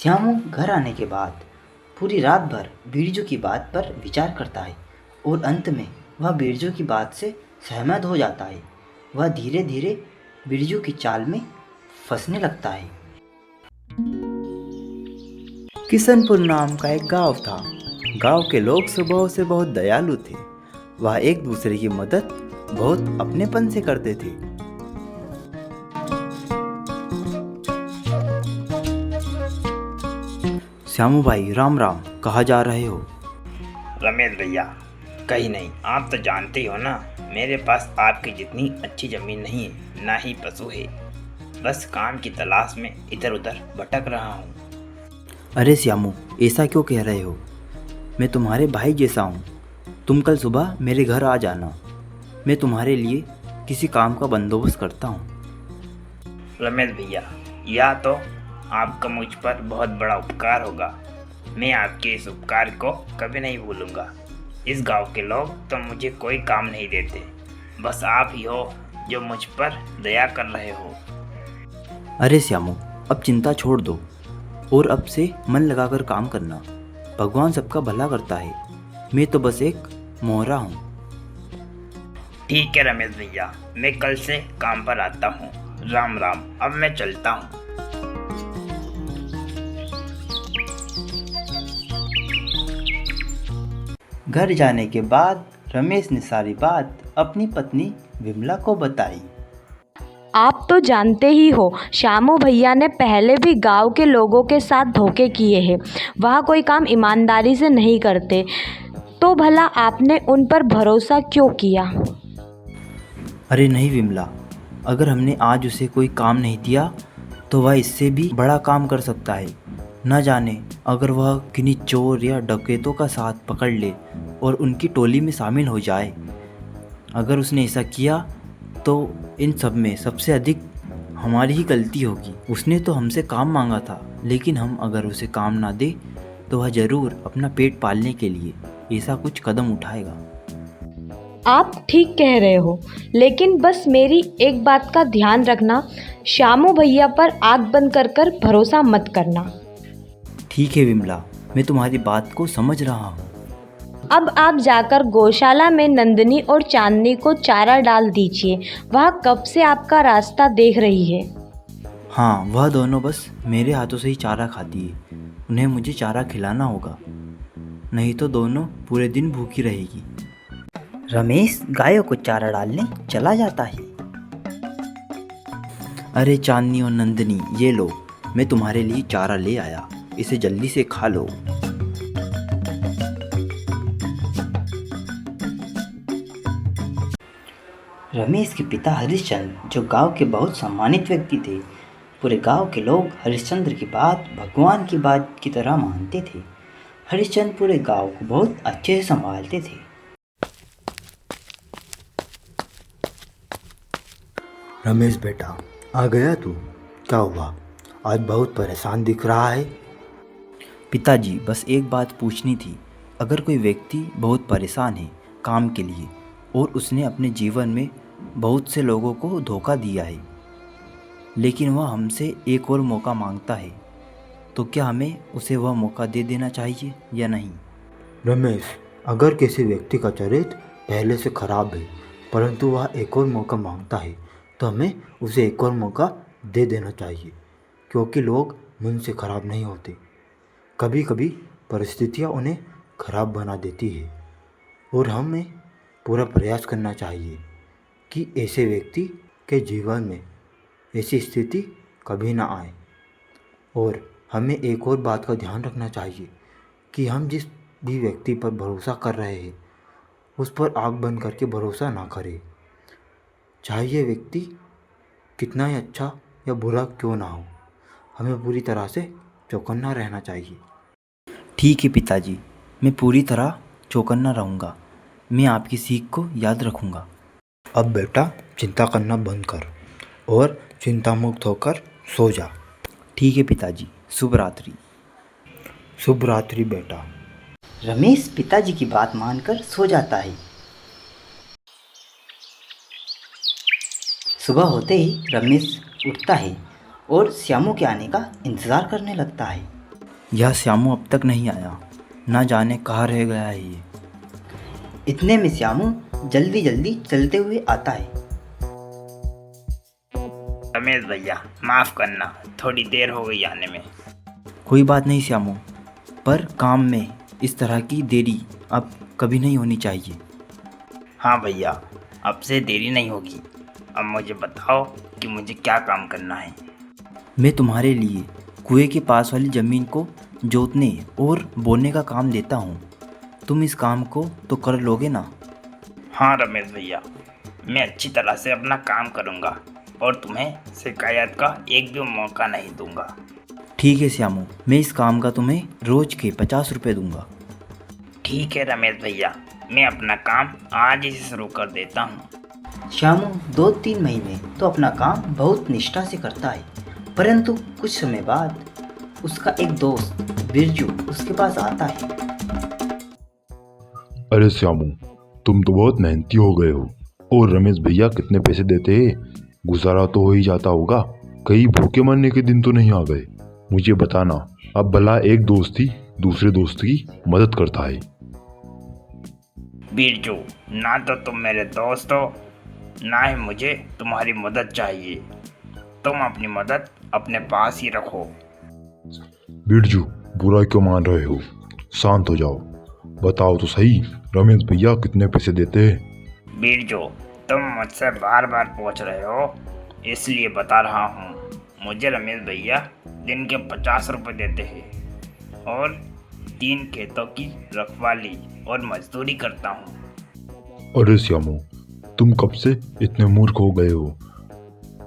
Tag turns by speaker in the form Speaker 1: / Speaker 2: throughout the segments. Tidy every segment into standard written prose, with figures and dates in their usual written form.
Speaker 1: श्यामू घर आने के बाद पूरी रात भर बिरजू की बात पर विचार करता है और अंत में वह बिरजू की बात से सहमत हो जाता है। वह धीरे धीरे बिरजू की चाल में फंसने लगता है। किशनपुर नाम का एक गांव था। गांव के लोग स्वभाव से बहुत दयालु थे। वह एक दूसरे की मदद बहुत अपनेपन से करते थे। श्यामू भाई राम राम, कहाँ जा रहे हो?
Speaker 2: रमेश भैया, कहीं नहीं। आप तो जानते ही हो ना, मेरे पास आपकी जितनी अच्छी ज़मीन नहीं है, ना ही पशु है। बस काम की तलाश में इधर उधर भटक रहा हूँ।
Speaker 1: अरे श्यामू, ऐसा क्यों कह रहे हो? मैं तुम्हारे भाई जैसा हूँ। तुम कल सुबह मेरे घर आ जाना। मैं तुम्हारे लिए किसी काम का बंदोबस्त करता हूँ।
Speaker 2: रमेश भैया, यह तो आपका मुझ पर बहुत बड़ा उपकार होगा। मैं आपके इस उपकार को कभी नहीं भूलूंगा। इस गांव के लोग तो मुझे कोई काम नहीं देते। बस आप ही हो जो मुझ पर दया कर रहे हो।
Speaker 1: अरे श्यामू, अब चिंता छोड़ दो और अब से मन लगाकर काम करना। भगवान सबका भला करता है। मैं तो बस एक मोहरा हूँ।
Speaker 2: ठीक है रमेश भैया, मैं कल से काम पर आता हूँ। राम राम, अब मैं चलता हूँ।
Speaker 1: घर जाने के बाद रमेश ने सारी बात अपनी पत्नी विमला को बताई।
Speaker 3: आप तो जानते ही हो, श्यामू भैया ने पहले भी गांव के लोगों के साथ धोखे किए हैं। वह कोई काम ईमानदारी से नहीं करते, तो भला आपने उन पर भरोसा क्यों किया?
Speaker 1: अरे नहीं विमला, अगर हमने आज उसे कोई काम नहीं दिया तो वह इससे भी बड़ा काम कर सकता है। न जाने अगर वह किन्हीं चोर या डकैतों का साथ पकड़ ले और उनकी टोली में शामिल हो जाए। अगर उसने ऐसा किया तो इन सब में सबसे अधिक हमारी ही गलती होगी। उसने तो हमसे काम मांगा था, लेकिन हम अगर उसे काम ना दे तो वह ज़रूर अपना पेट पालने के लिए ऐसा कुछ कदम उठाएगा।
Speaker 3: आप ठीक कह रहे हो, लेकिन बस मेरी एक बात का ध्यान रखना, श्यामू भैया पर आँख बंद कर कर भरोसा मत करना।
Speaker 1: ठीक है विमला, मैं तुम्हारी बात को समझ रहा हूँ।
Speaker 3: अब आप जाकर गौशाला में नंदनी और चांदनी को चारा डाल दीजिए। वह कब से आपका रास्ता देख रही है।
Speaker 1: हाँ, वह दोनों बस मेरे हाथों से ही चारा खाती है। उन्हें मुझे चारा खिलाना होगा, नहीं तो दोनों पूरे दिन भूखी रहेगी। रमेश गायों को चारा डालने चला जाता है। अरे चांदनी और नंदनी, ये लो, मैं तुम्हारे लिए चारा ले आया। इसे जल्दी से खा लो। रमेश के पिता हरिश्चंद्र, जो गांव के बहुत सम्मानित व्यक्ति थे, पूरे गांव के लोग हरिश्चंद्र की बात भगवान की बात की तरह मानते थे। हरिश्चंद्र पूरे गांव को बहुत अच्छे से संभालते थे।
Speaker 4: रमेश बेटा, आ गया तू? क्या हुआ, आज बहुत परेशान दिख रहा है?
Speaker 1: पिताजी, बस एक बात पूछनी थी। अगर कोई व्यक्ति बहुत परेशान है काम के लिए और उसने अपने जीवन में बहुत से लोगों को धोखा दिया है, लेकिन वह हमसे एक और मौका मांगता है, तो क्या हमें उसे वह मौका दे देना चाहिए या नहीं?
Speaker 4: रमेश, अगर किसी व्यक्ति का चरित्र पहले से खराब है परंतु वह एक और मौका मांगता है तो हमें उसे एक और मौका दे देना चाहिए, क्योंकि लोग मन से खराब नहीं होते। कभी कभी परिस्थितियाँ उन्हें खराब बना देती है और हमें पूरा प्रयास करना चाहिए कि ऐसे व्यक्ति के जीवन में ऐसी स्थिति कभी ना आए। और हमें एक और बात का ध्यान रखना चाहिए कि हम जिस भी व्यक्ति पर भरोसा कर रहे हैं उस पर आँख बंद करके भरोसा ना करें, चाहे ये व्यक्ति कितना ही अच्छा या बुरा क्यों ना हो। हमें पूरी तरह से चौकन्ना रहना चाहिए।
Speaker 1: ठीक है पिताजी, मैं पूरी तरह चौकन्ना रहूँगा। मैं आपकी सीख को याद रखूँगा।
Speaker 4: अब बेटा चिंता करना बंद कर और चिंता मुक्त होकर सो जा।
Speaker 1: ठीक है पिताजी, शुभ रात्रि।
Speaker 4: शुभ रात्रि बेटा।
Speaker 1: रमेश पिताजी की बात मानकर सो जाता है। सुबह होते ही रमेश उठता है और श्यामू के आने का इंतज़ार करने लगता है। यह श्यामू अब तक नहीं आया, ना जाने कहाँ रह गया है ये।
Speaker 5: इतने में श्यामू जल्दी जल्दी चलते हुए आता है।
Speaker 2: रमेश भैया माफ़ करना, थोड़ी देर हो गई आने में।
Speaker 1: कोई बात नहीं श्यामू, पर काम में इस तरह की देरी अब कभी नहीं होनी चाहिए।
Speaker 2: हाँ भैया, अब से देरी नहीं होगी। अब मुझे बताओ कि मुझे क्या काम करना है।
Speaker 1: मैं तुम्हारे लिए कुएं के पास वाली ज़मीन को जोतने और बोने का काम देता हूँ। तुम इस काम को तो कर लोगे ना?
Speaker 2: हाँ रमेश भैया, मैं अच्छी तरह से अपना काम करूँगा और तुम्हें शिकायत का एक भी मौका नहीं दूंगा।
Speaker 1: ठीक है श्यामू, मैं इस काम का तुम्हें रोज़ के 50 रुपये दूंगा।
Speaker 2: ठीक है रमेश भैया, मैं अपना काम आज ही से शुरू कर देता हूँ।
Speaker 5: श्यामू 2-3 महीने तो अपना काम बहुत निष्ठा से करता है, परंतु कुछ समय बाद उसका एक दोस्त बिरजू उसके पास आता है।
Speaker 6: अरे श्यामू, तुम तो बहुत मेहनती हो गए हो। और रमेश भैया कितने पैसे देते हैं? गुजारा तो हो ही जाता होगा, कहीं भूखे मरने के दिन तो नहीं आ गए? मुझे बताना, अब भला एक दोस्त ही दूसरे दोस्त की मदद करता है।
Speaker 2: बिरजू, ना तो तुम मेरे दोस्त हो, ना ही मुझे तुम्हारी मदद चाहिए। तुम अपनी मदद अपने पास ही रखो।
Speaker 6: बिरजू, बुरा क्यों मान रहे हो? शांत हो जाओ, बताओ तो सही, रमेश भैया कितने पैसे देते हैं?
Speaker 2: बिरजू, तुम मुझसे बार बार पूछ रहे हो, इसलिए बता रहा हूँ। मुझे रमेश भैया दिन के 50 रुपये देते हैं और 3 खेतों की रखवाली और मजदूरी करता हूँ।
Speaker 6: अरे श्यामू, तुम कब से इतने मूर्ख हो गए हो?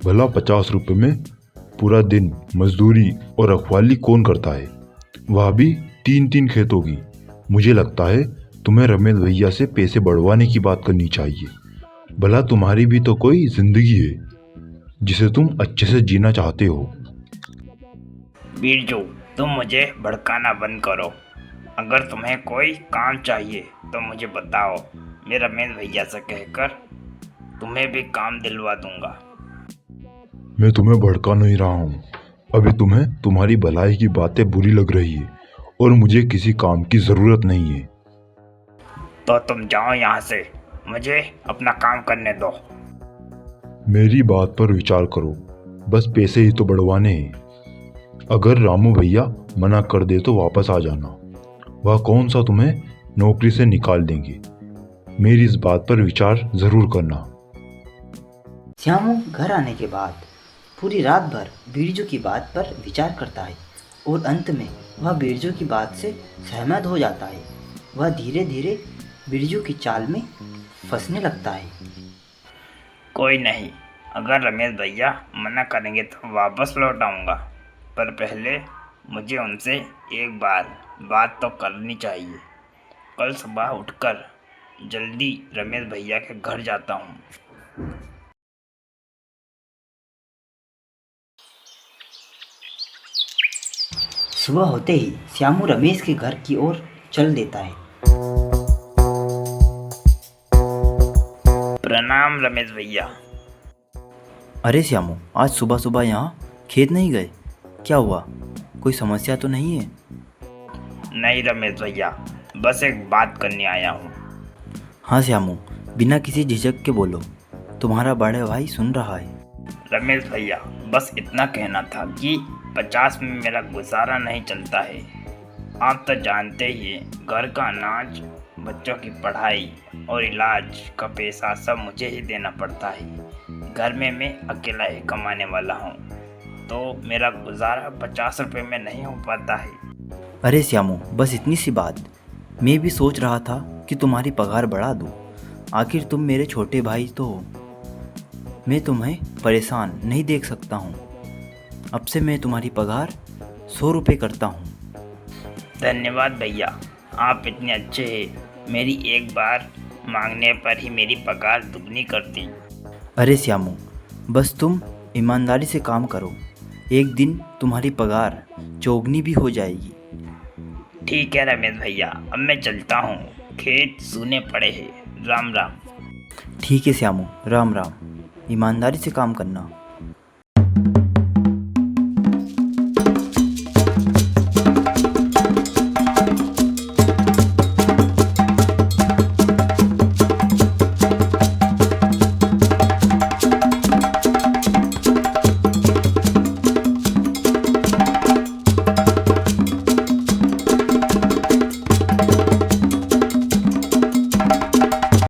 Speaker 6: भला 50 रुपये में पूरा दिन मजदूरी और रखवाली कौन करता है, वह भी 3-3 खेतों की? मुझे लगता है तुम्हें रमेश भैया से पैसे बढ़वाने की बात करनी चाहिए। भला तुम्हारी भी तो कोई जिंदगी है जिसे तुम अच्छे से जीना चाहते हो।
Speaker 2: बिरजू, तुम मुझे भड़काना बंद करो। अगर तुम्हें कोई काम चाहिए तो मुझे बताओ, मैं रमेश भैया से कहकर तुम्हें भी काम दिलवा दूंगा।
Speaker 6: मैं तुम्हें भड़का नहीं रहा हूँ। अभी तुम्हें तुम्हारी भलाई की बातें बुरी लग रही है और मुझे किसी काम की ज़रूरत नहीं है।
Speaker 2: तो तुम जाओ यहाँ से, मुझे अपना काम करने दो।
Speaker 6: मेरी बात पर विचार करो, बस पैसे ही तो बढ़वाने हैं। अगर रामू भैया मना कर दे तो वापस आ जाना, वह कौन सा तुम्हें नौकरी से निकाल देंगे। मेरी इस बात पर विचार ज़रूर करना।
Speaker 5: श्यामू घर आने के बाद पूरी रात भर बिरजू की बात पर विचार करता है और अंत में वह बिरजू की बात से सहमत हो जाता है। वह धीरे धीरे बिरजू की चाल में फंसने लगता है।
Speaker 2: कोई नहीं, अगर रमेश भैया मना करेंगे तो वापस लौट आऊँगा, पर पहले मुझे उनसे एक बार बात तो करनी चाहिए। कल सुबह उठकर जल्दी रमेश भैया के घर जाता हूँ।
Speaker 5: सुबह होते ही श्यामू रमेश के घर की ओर चल देता है।
Speaker 2: प्रणाम रमेश भैया।
Speaker 1: अरे श्यामू, आज सुबह सुबह यहाँ खेत नहीं गए? क्या हुआ, कोई समस्या तो नहीं है?
Speaker 2: नहीं रमेश भैया, बस एक बात करने आया हूँ।
Speaker 1: हाँ श्यामू, बिना किसी झिझक के बोलो, तुम्हारा बड़ा भाई सुन रहा है।
Speaker 2: रमेश भैया, बस इतना कहना था कि 50 में मेरा गुजारा नहीं चलता है। आप तो जानते ही हैं, घर का अनाज, बच्चों की पढ़ाई और इलाज का पैसा सब मुझे ही देना पड़ता है। घर में मैं अकेला ही कमाने वाला हूँ, तो मेरा गुजारा 50 रुपये में नहीं हो पाता है।
Speaker 1: अरे श्यामू, बस इतनी सी बात। मैं भी सोच रहा था कि तुम्हारी पगार बढ़ा दूँ, आखिर तुम मेरे छोटे भाई तो हो। मैं तुम्हें परेशान नहीं देख सकता हूँ। अब से मैं तुम्हारी पगार 100 रुपये करता हूँ।
Speaker 2: धन्यवाद भैया, आप इतने अच्छे हैं। मेरी एक बार मांगने पर ही मेरी पगार दुगनी करती।
Speaker 1: अरे श्यामू, बस तुम ईमानदारी से काम करो, एक दिन तुम्हारी पगार चौगनी भी हो जाएगी।
Speaker 2: ठीक है रमेश भैया, अब मैं चलता हूँ, खेत सूने पड़े हैं। राम राम।
Speaker 1: ठीक है श्यामू, राम राम। ईमानदारी से काम करना।